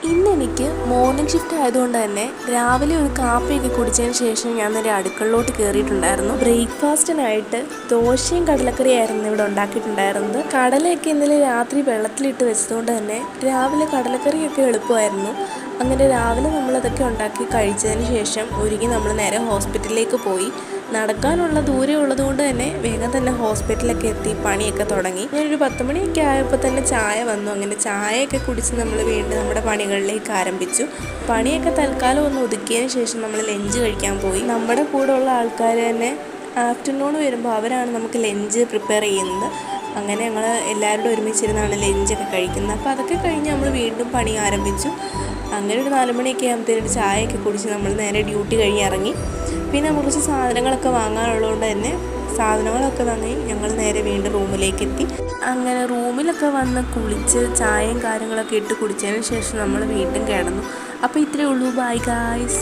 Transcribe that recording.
ഇന്നെനിക്ക് morning shift ആയതുകൊണ്ട് തന്നെ രാവിലെ ഒരു കാപ്പിയൊക്കെ കുടിച്ചതിന് ശേഷം ഞാൻ നേരെ അടുക്കളയിലോട്ട് കയറിയിട്ടുണ്ടായിരുന്നു. ബ്രേക്ക്ഫാസ്റ്റിനായിട്ട് ദോശയും കടലക്കറിയായിരുന്നു ഇവിടെ ഉണ്ടാക്കിയിട്ടുണ്ടായിരുന്നത്. കടലയൊക്കെ ഇന്നലെ രാത്രി വെള്ളത്തിലിട്ട് വെച്ചതുകൊണ്ട് തന്നെ രാവിലെ കടലക്കറിയൊക്കെ എളുപ്പമായിരുന്നു. അങ്ങനെ രാവിലെ നമ്മളതൊക്കെ ഉണ്ടാക്കി കഴിച്ചതിന് ശേഷം ഒരുങ്ങി നമ്മൾ നേരെ ഹോസ്പിറ്റലിലേക്ക് പോയി. നടക്കാനുള്ള ദൂരം ഉള്ളതുകൊണ്ട് തന്നെ വേഗം തന്നെ ഹോസ്പിറ്റലൊക്കെ എത്തി പണിയൊക്കെ തുടങ്ങി. ഞാനൊരു 10 മണിയൊക്കെ ആയപ്പോൾ തന്നെ ചായ വന്നു. അങ്ങനെ ചായയൊക്കെ കുടിച്ച് നമ്മൾ വീണ്ടും നമ്മുടെ പണികളിലേക്ക് ആരംഭിച്ചു. പണിയൊക്കെ തൽക്കാലം ഒന്ന് ഒതുക്കിയതിന് ശേഷം നമ്മൾ ലഞ്ച് കഴിക്കാൻ പോയി. നമ്മുടെ കൂടെ ഉള്ള ആൾക്കാർ തന്നെ ആഫ്റ്റർനൂൺ വരുമ്പോൾ അവരാണ് നമുക്ക് ലഞ്ച് പ്രിപ്പയർ ചെയ്യുന്നത്. അങ്ങനെ ഞങ്ങൾ എല്ലാവരും ഒരുമിച്ചിരുന്നാണ് ലഞ്ചൊക്കെ കഴിക്കുന്നത്. അപ്പോൾ അതൊക്കെ കഴിഞ്ഞ് നമ്മൾ വീണ്ടും പണി ആരംഭിച്ചു. അങ്ങനെ ഒരു 4 മണിയൊക്കെ ആകുമ്പോഴത്തേക്ക് ചായയൊക്കെ കുടിച്ച് നമ്മൾ നേരെ ഡ്യൂട്ടി കഴിഞ്ഞ് ഇറങ്ങി. പിന്നെ കുറച്ച് സാധനങ്ങളൊക്കെ വാങ്ങാനുള്ളതുകൊണ്ട് തന്നെ സാധനങ്ങളൊക്കെ വാങ്ങി ഞങ്ങൾ നേരെ വീണ്ടും റൂമിലേക്ക് എത്തി. അങ്ങനെ റൂമിലൊക്കെ വന്ന് കുളിച്ച് ചായയും കാര്യങ്ങളൊക്കെ ഇട്ട് കുടിച്ചതിന് ശേഷം നമ്മൾ വീണ്ടും കിടന്നു. അപ്പോൾ ഇത്രയേ ഉള്ളൂ. Bye guys.